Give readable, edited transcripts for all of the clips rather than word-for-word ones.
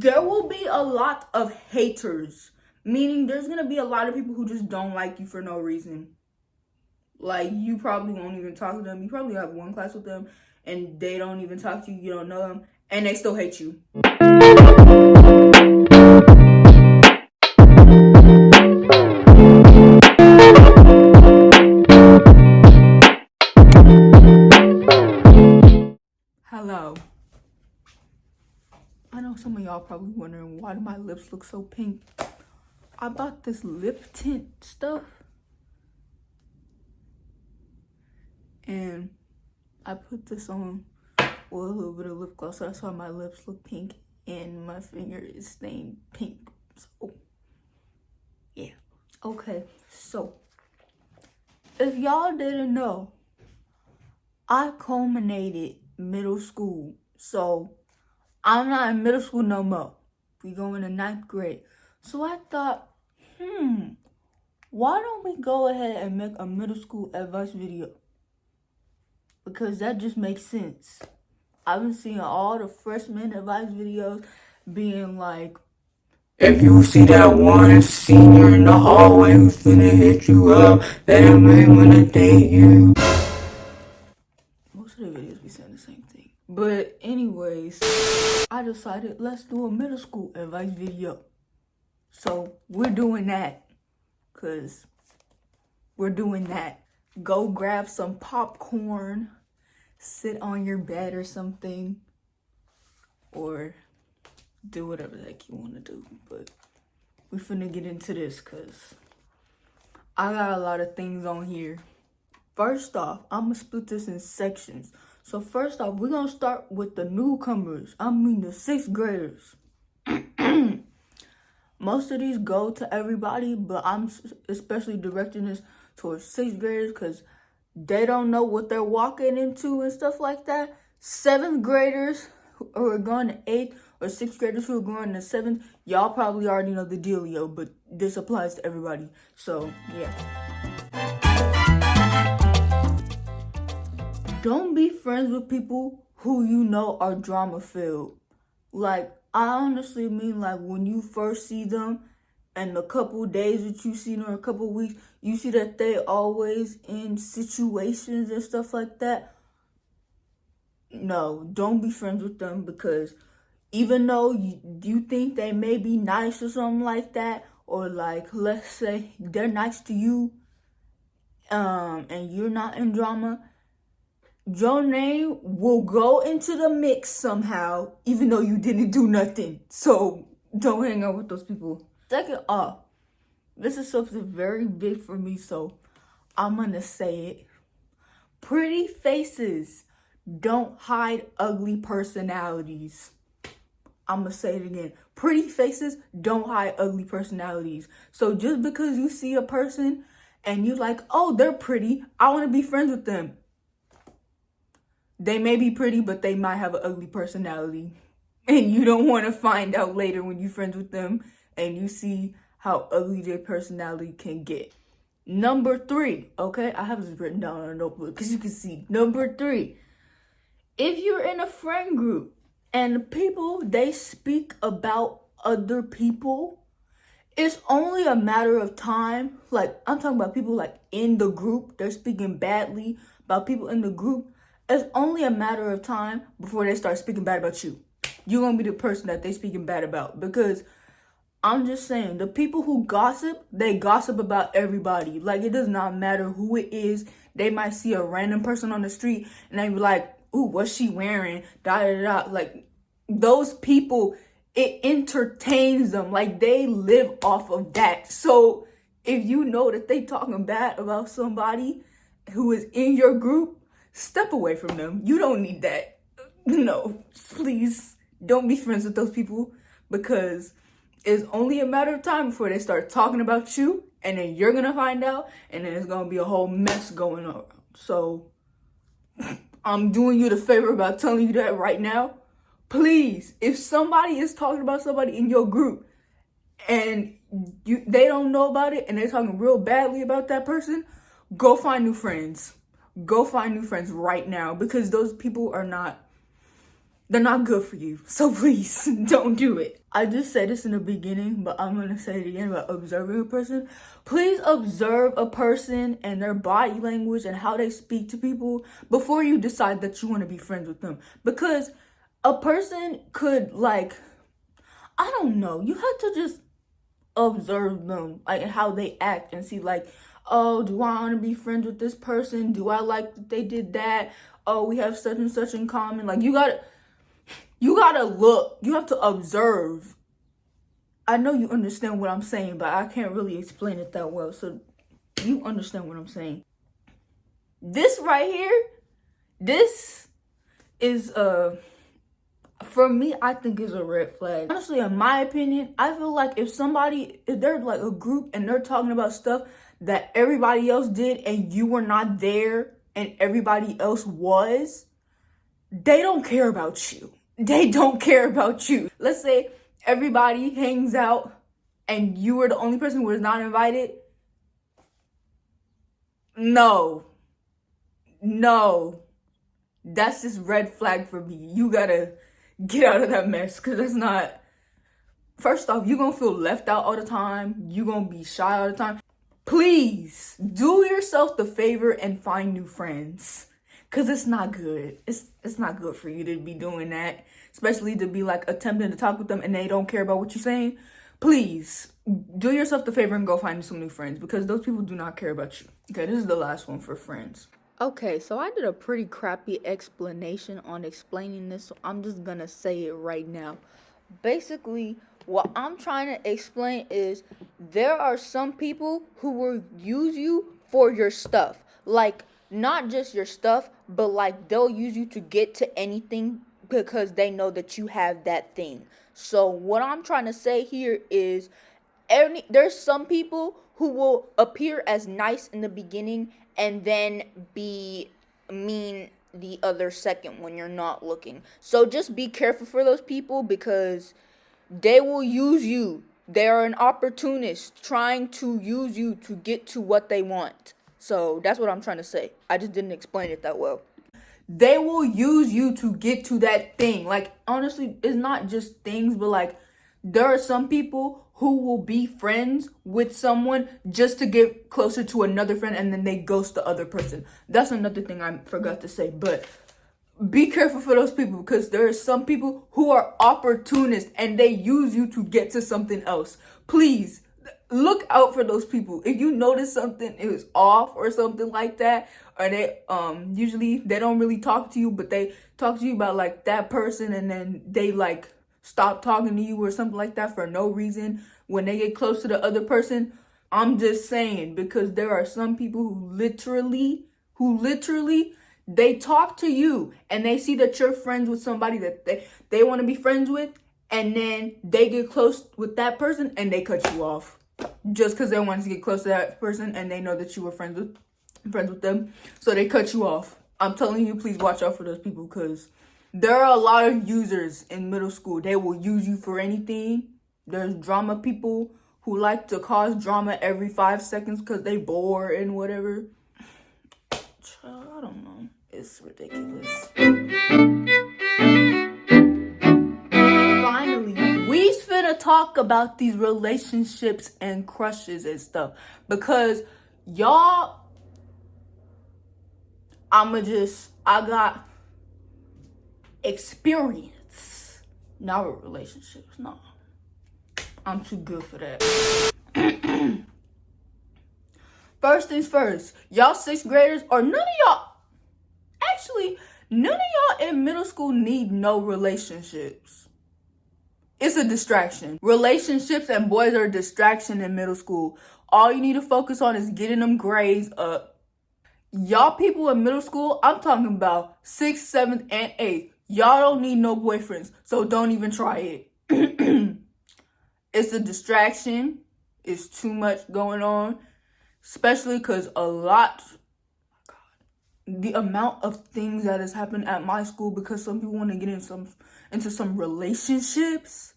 there will be a lot of haters, meaning there's gonna be a lot of people who just don't like you for no reason. Like, you probably won't even talk to them. You probably have one class with them and they don't even talk to you. You don't know them and they still hate you. Hello. I know some of y'all probably wondering, why do my lips look so pink? I bought this lip tint stuff and I put this on with a little bit of lip gloss. So that's why my lips look pink and my finger is stained pink. So yeah. Okay, so if y'all didn't know, I culminated middle school. So I'm not in middle school no more. We going to 9th grade. So I thought, why don't we go ahead and make a middle school advice video? Because that just makes sense. I've been seeing all the freshman advice videos being like, if you see that one senior in the hallway who's finna hit you up, that man wanna date you. Most of the videos be saying the same thing. But anyways, I decided let's do a middle school advice video. So we're doing that. Cause we're doing that. Go grab some popcorn, sit on your bed or something, or do whatever the heck you want to do. But we finna get into this because I got a lot of things on here. First off, I'm gonna split this in sections. So first off, we're gonna start with the newcomers. I mean the 6th graders. Most of these go to everybody, but I'm especially directing this towards 6th graders because they don't know what they're walking into and stuff like that. 7th graders who are going to 8th, or 6th graders who are going to 7th, y'all probably already know the dealio, but this applies to everybody. So, yeah. Don't be friends with people who you know are drama-filled. Like, I honestly mean, like, when you first see them and the couple days that you see them, or a couple weeks, you see that they always in situations and stuff like that. No, don't be friends with them, because even though you think they may be nice or something like that, or like, let's say they're nice to you, and you're not in drama, your name will go into the mix somehow, even though you didn't do nothing. So don't hang out with those people. Second off, this is something very big for me, so I'm gonna say it. Pretty faces don't hide ugly personalities. I'm gonna say it again. Pretty faces don't hide ugly personalities. So just because you see a person and you're like, oh, they're pretty, I want to be friends with them. They may be pretty, but they might have an ugly personality. And you don't want to find out later when you're friends with them and you see how ugly their personality can get. Number 3, okay? I have this written down on a notebook because you can see. Number 3, if you're in a friend group and people, they speak about other people, it's only a matter of time. Like, I'm talking about people like in the group, they're speaking badly about people in the group. It's only a matter of time before they start speaking bad about you. You're going to be the person that they speaking bad about. Because I'm just saying, the people who gossip, they gossip about everybody. Like, it does not matter who it is. They might see a random person on the street and they be like, ooh, what's she wearing? Da da da. Like, those people, it entertains them. Like, they live off of that. So if you know that they talking bad about somebody who is in your group, step away from them. You don't need that. No, please don't be friends with those people, because it's only a matter of time before they start talking about you, and then you're gonna find out, and then it's gonna be a whole mess going on. So I'm doing you the favor about telling you that right now. Please, if somebody is talking about somebody in your group and they don't know about it and they're talking real badly about that person, go find new friends. Go find new friends right now, because those people are not they're not good for you. So please don't do it. I just said this in the beginning, but I'm gonna say it again about observing a person. Please observe a person and their body language and how they speak to people before you decide that you want to be friends with them. Because a person could, like, I don't know, you have to just observe them, like, and how they act and see, like, oh, do I want to be friends with this person? Do I like that they did that? Oh, we have such and such in common. Like, you gotta look. You have to observe. I know you understand what I'm saying, but I can't really explain it that well. So you understand what I'm saying. This right here, this is for me, I think is a red flag. Honestly, in my opinion, I feel like if they're like a group and they're talking about stuff that everybody else did and you were not there and everybody else was, they don't care about you. They don't care about you. Let's say everybody hangs out and you were the only person who was not invited. No. That's just red flag for me. You gotta get out of that mess, because that's not... First off, you're gonna feel left out all the time. You're gonna be shy all the time. Please do yourself the favor and find new friends, because it's not good. It's not good for you to be doing that, especially to be like attempting to talk with them and they don't care about what you're saying. Please do yourself the favor and go find some new friends, because those people do not care about you. Okay, this is the last one for friends. Okay, so I did a pretty crappy explanation on explaining this, so I'm just gonna say it right now. Basically, what I'm trying to explain is there are some people who will use you for your stuff. Like, not just your stuff, but like they'll use you to get to anything because they know that you have that thing. So what I'm trying to say here is there's some people who will appear as nice in the beginning and then be mean the other second when you're not looking. So just be careful for those people, because they will use you. They're an opportunist trying to use you to get to what they want. So that's what I'm trying to say. I just didn't explain it that well. They will use you to get to that thing. Like, honestly, it's not just things, but like, there are some people who will be friends with someone just to get closer to another friend, and then they ghost the other person. That's another thing I forgot to say. But be careful for those people, because there are some people who are opportunists and they use you to get to something else. Please look out for those people. If you notice something is off or something like that, or they usually they don't really talk to you, but they talk to you about like that person, and then they like stop talking to you or something like that for no reason when they get close to the other person. I'm just saying, because there are some people who literally they talk to you and they see that you're friends with somebody that they want to be friends with, and then they get close with that person and they cut you off just because they want to get close to that person and they know that you were friends with them, so they cut you off. I'm telling you, please watch out for those people, because there are a lot of users in middle school. They will use you for anything. There's drama people who like to cause drama every 5 seconds because they bored and whatever. I don't know. It's ridiculous. Finally, we finna talk about these relationships and crushes and stuff, because y'all, I got experience. Not with relationships, no. I'm too good for that. First things first, y'all 6th graders, or none of y'all in middle school need no relationships. It's a distraction. Relationships and boys are a distraction in middle school. All you need to focus on is getting them grades up. Y'all people in middle school, I'm talking about 6th, 7th, and 8th. Y'all don't need no boyfriends, so don't even try it. It's a distraction. It's too much going on, especially because the amount of things that has happened at my school because some people want to get into some relationships.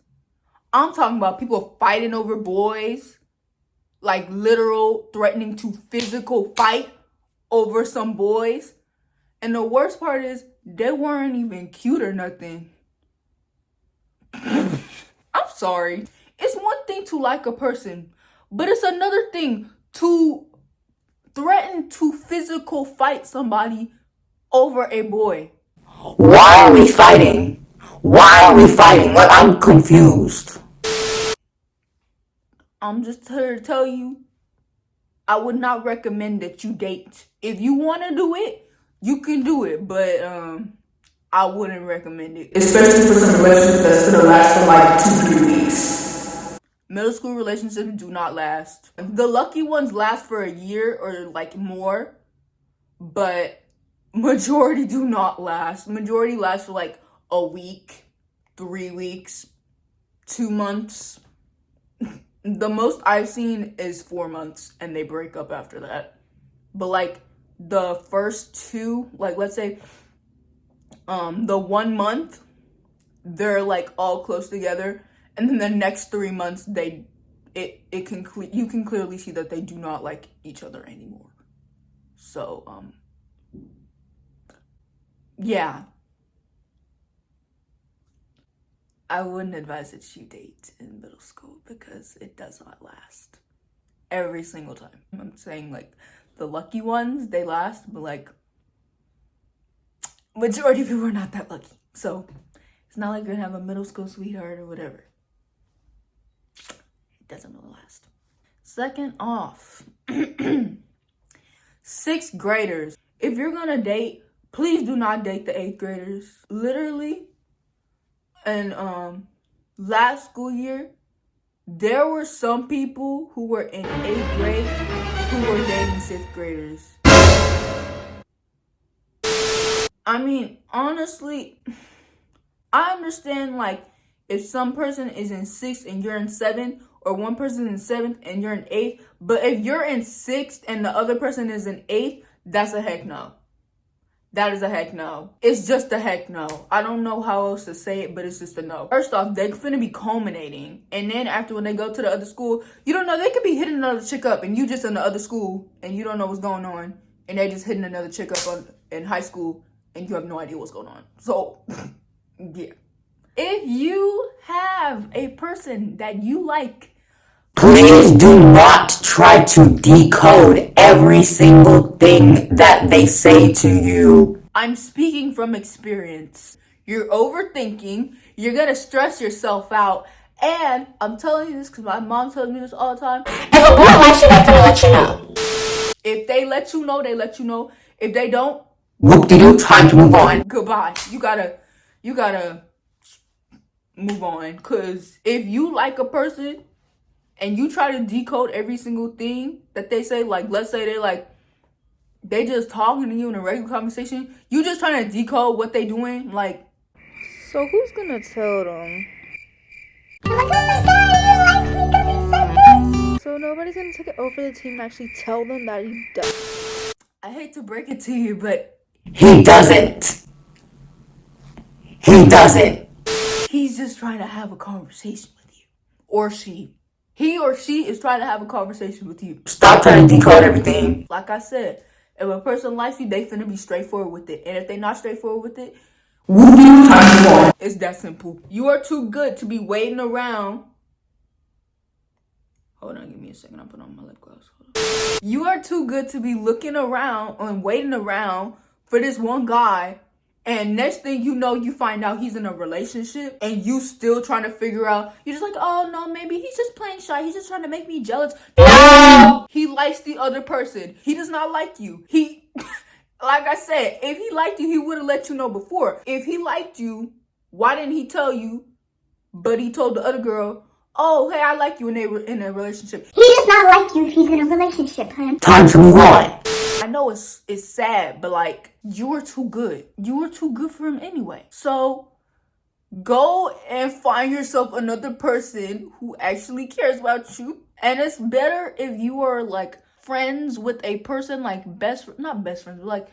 I'm talking about people fighting over boys, like literal threatening to physical fight over some boys. And the worst part is they weren't even cute or nothing. I'm sorry. It's one thing to like a person, but it's another thing to threaten to physical fight somebody over a boy. Why are we fighting? Why are we fighting? Like, I'm confused. I'm just here to tell you, I would not recommend that you date. If you want to do it, you can do it, but I wouldn't recommend it. Especially for some relationships that's gonna last for like 2-3 weeks. Middle school relationships do not last. The lucky ones last for a year or like more, but majority do not last. Majority lasts for like a week, 3 weeks, 2 months. The most I've seen is 4 months and they break up after that. But like the first two, like let's say the 1 month, they're like all close together, and then the next 3 months you can clearly see that they do not like each other anymore. So yeah, I wouldn't advise that you date in middle school because it does not last every single time. I'm saying like the lucky ones, they last, but like majority of people are not that lucky. So it's not like you're gonna have a middle school sweetheart or whatever. It doesn't really last. Second off, 6th graders. If you're gonna date, please do not date the 8th graders. Literally, and last school year, there were some people who were in 8th grade who were dating 6th graders. I mean, honestly, I understand like if some person is in 6th and you're in 7th, or one person in 7th and you're in 8th, but if you're in 6th and the other person is in 8th, that's a heck no. That is a heck no. It's just a heck no. I don't know how else to say it, but it's just a no. First off, they're finna be culminating. And then after when they go to the other school, you don't know, they could be hitting another chick up and you just in the other school and you don't know what's going on. And they just hitting another chick up in high school and you have no idea what's going on. So, yeah. If you have a person that you like, please do not try to decode every single thing that they say to you. I'm speaking from experience. You're overthinking. You're gonna stress yourself out. And I'm telling you this because my mom tells me this all the time. If a boy likes you, they're gonna let you know. If they let you know, they let you know. If they don't, whoop-de-doo, time to move on. Goodbye. You gotta move on. Because if you like a person and you try to decode every single thing that they say, like let's say they just talking to you in a regular conversation, you just trying to decode what they doing, like. So who's gonna tell them? Like, oh my god, he likes me because he said this. So nobody's gonna take it over the team and actually tell them that he does. I hate to break it to you, but he doesn't. He doesn't. He's just trying to have a conversation with you. Or she. He or she is trying to have a conversation with you. Stop trying to decode everything. Like I said, if a person likes you, they finna be straightforward with it. And if they not straightforward with it, it's that simple. You are too good to be waiting around. Hold on, give me a second. I'll put on my lip gloss. Hold on. You are too good to be looking around and waiting around for this one guy. And next thing you know, you find out he's in a relationship and you still trying to figure out, you're just like, oh no, maybe he's just playing shy. He's just trying to make me jealous. No! He likes the other person. He does not like you. Like I said, if he liked you, he would have let you know before. If he liked you, why didn't he tell you? But he told the other girl, oh, hey, I like you, and they were in a relationship. He does not like you if he's in a relationship, hun. Time to move on. I know it's sad, but like, you were too good. You were too good for him anyway. So go and find yourself another person who actually cares about you. And it's better if you are like friends with a person, like not best friends, but like,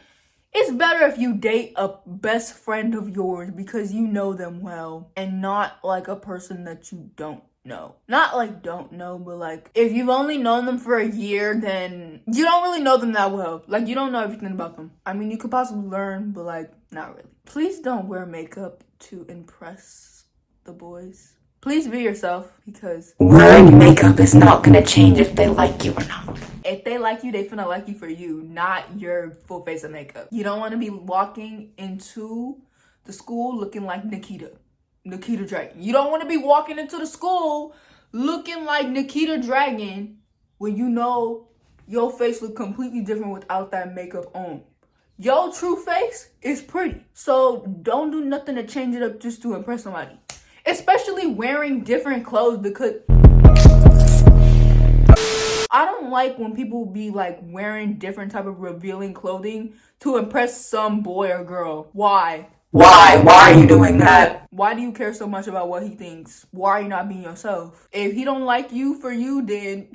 it's better if you date a best friend of yours because you know them well and not like a person that you don't know. Not like don't know, but like if you've only known them for a year, then you don't really know them that well. Like you don't know everything about them. I mean, you could possibly learn, but like not really. Please don't wear makeup to impress the boys. Please be yourself, because wearing makeup is not gonna change if they like you or not. if they like you, they finna like you for you, not your full face of makeup. You don't want to be walking into the school looking like Nikita Dragon. You don't want to be walking into the school looking like Nikita Dragon when you know your face look completely different without that makeup on. Your true face is pretty. So don't do nothing to change it up just to impress somebody. Especially wearing different clothes, because I don't like when people be like wearing different type of revealing clothing to impress some boy or girl. Why? Why are you doing that? Why do you care so much about what he thinks? Why are you not being yourself? If he don't like you for you, then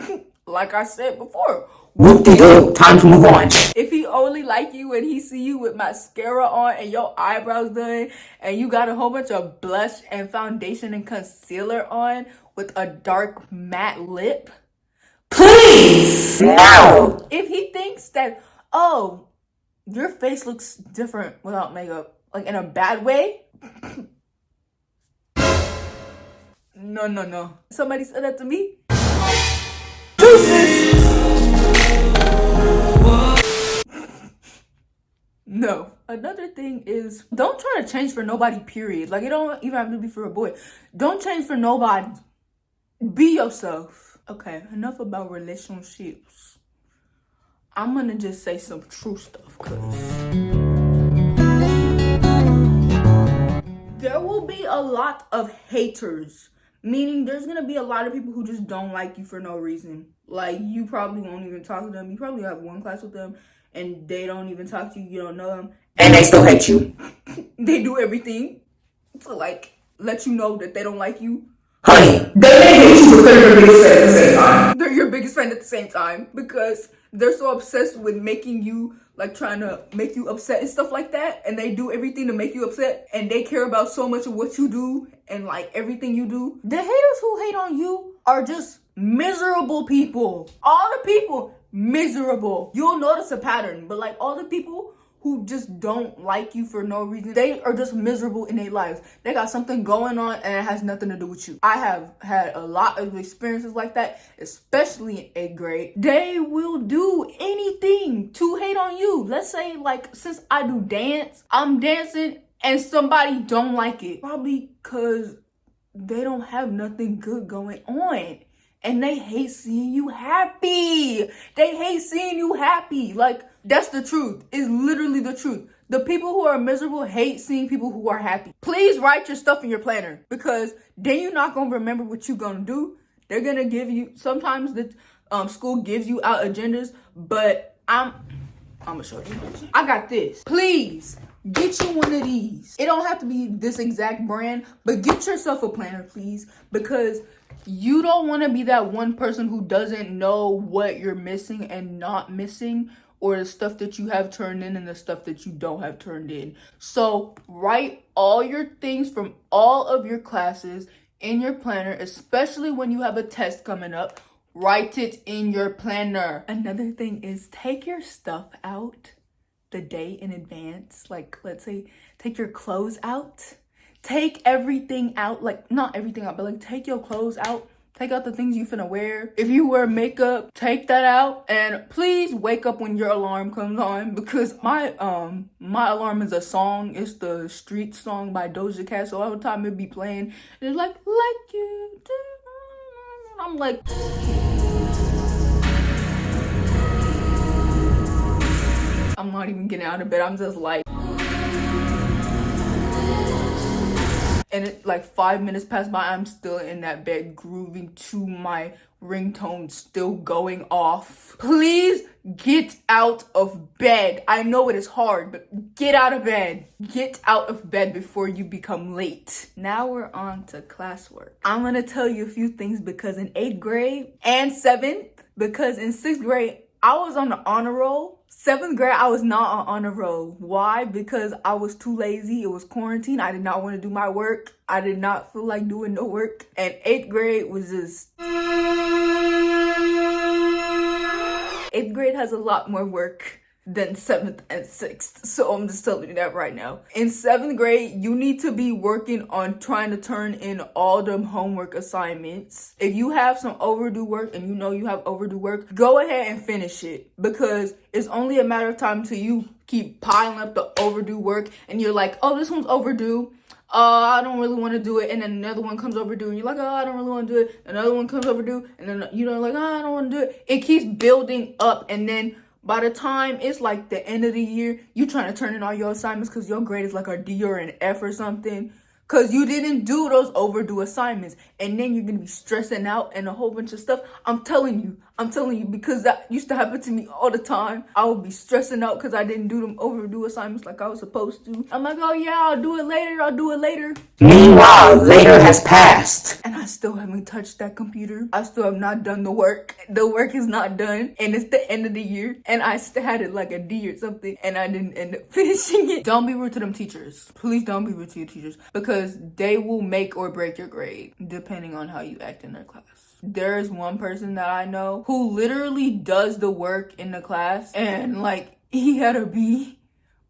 like I said before, Whoop-de-doo, time to move on. if he only like you when he see you with mascara on and your eyebrows done and you got a whole bunch of blush and foundation and concealer on with a dark matte lip, Please! No! if he thinks that, oh, your face looks different without makeup, like in a bad way, no. Somebody said that to me. No. Another thing is, don't try to change for nobody, period. Like, it don't even have to be for a boy. Don't change for nobody. Be yourself. Okay, enough about relationships. I'm gonna just say some true stuff, cause there will be a lot of haters. Meaning there's gonna be a lot of people who just don't like you for no reason. Like, you probably won't even talk to them. You probably have one class with them and they don't even talk to you. You don't know them. And they still hate you. They do everything to like let you know that they don't like you. Honey, they may hate you, but they're your biggest fan at the same time. They're your biggest friend at the same time because they're so obsessed with making you, like, trying to make you upset and stuff like that. And they do everything to make you upset. And they care about so much of what you do and, like, everything you do. The haters who hate on you are just miserable people. All the people, miserable. You'll notice a pattern. But, like, all the people who just don't like you for no reason, they are just miserable in their lives. They got something going on and it has nothing to do with you. I have had a lot of experiences like that, especially in 8th grade. They will do anything to hate on you. Let's say, like, since I do dance, I'm dancing and somebody don't like it. Probably because they don't have nothing good going on. And they hate seeing you happy. They hate seeing you happy. Like, that's the truth. It's literally the truth. The people who are miserable hate seeing people who are happy. Please write your stuff in your planner, because then you're not going to remember what you're going to do. They're going to give you, sometimes the school gives you out agendas, but I'm going to show you. I got this. Please get you one of these. It don't have to be this exact brand, but get yourself a planner, please, because you don't want to be that one person who doesn't know what you're missing and not missing, or the stuff that you have turned in and the stuff that you don't have turned in. So write all your things from all of your classes in your planner, especially when you have a test coming up. Write it in your planner. Another thing is, take your stuff out the day in advance. Like, let's say, take your clothes out. Take everything out, like, not everything out, but like, take your clothes out. Take out the things you finna wear. If you wear makeup, take that out. And please wake up when your alarm comes on, because my alarm is a song. It's the Street song by Doja Cat. So all the time it be playing. And it's like you do. I'm like, I'm not even getting out of bed. I'm just like, and it, like 5 minutes pass by, I'm still in that bed grooving to my ringtone still going off. Please get out of bed. I know it is hard, but get out of bed. Get out of bed before you become late. Now we're on to classwork. I'm gonna tell you a few things, because in 8th grade and 7th, because in 6th grade, I was on the honor roll. 7th grade, I was not on a roll. Why? Because I was too lazy. It was quarantine. I did not want to do my work. I did not feel like doing no work. And 8th grade was just... 8th grade has a lot more work than 7th and 6th. So I'm just telling you that right now. In 7th grade, you need to be working on trying to turn in all the homework assignments. If you have some overdue work and you know you have overdue work, go ahead and finish it, because it's only a matter of time till you keep piling up the overdue work and you're like, oh, this one's overdue. I don't really want to do it. And then another one comes overdue and you're like, oh, I don't really want to do it. Another one comes overdue and then you're like, oh, I don't want to do it. It keeps building up, and then by the time it's like the end of the year, you trying to turn in all your assignments because your grade is like a D or an F or something, because you didn't do those overdue assignments. And then you're going to be stressing out and a whole bunch of stuff. I'm telling you, because that used to happen to me all the time. I would be stressing out because I didn't do them overdue assignments like I was supposed to. I'm like, oh yeah, I'll do it later. Meanwhile, later has passed. And I still haven't touched that computer. I still have not done the work. The work is not done. And it's the end of the year. And I still had it like a D or something. And I didn't end up finishing it. Don't be rude to them teachers. Please don't be rude to your teachers, because they will make or break your grade depending on how you act in their class. There is one person that I know who literally does the work in the class, and like, he had a B,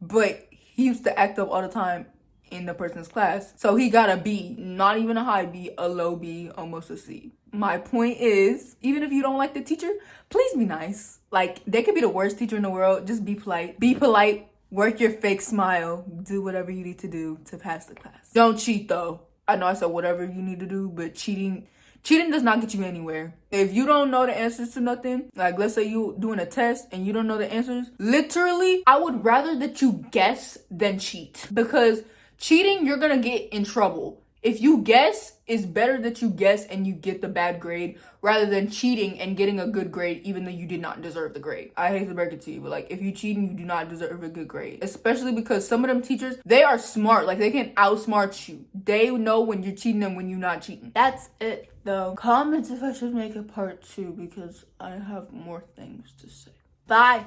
but he used to act up all the time in the person's class. So he got a B, not even a high B, a low B, almost a C. My point is, even if you don't like the teacher, please be nice. Like, they could be the worst teacher in the world. Just be polite. Be polite. Work your fake smile. Do whatever you need to do to pass the class. Don't cheat though. I know I said whatever you need to do, but cheating does not get you anywhere. If you don't know the answers to nothing, like let's say you doing a test and you don't know the answers, literally, I would rather that you guess than cheat, because cheating, you're gonna get in trouble. If you guess, it's better that you guess and you get the bad grade rather than cheating and getting a good grade even though you did not deserve the grade. I hate to break it to you, but like, if you cheating, you do not deserve a good grade. Especially because some of them teachers, they are smart. Like, they can outsmart you. They know when you're cheating and when you're not cheating. That's it though. Comments if I should make a part 2, because I have more things to say. Bye.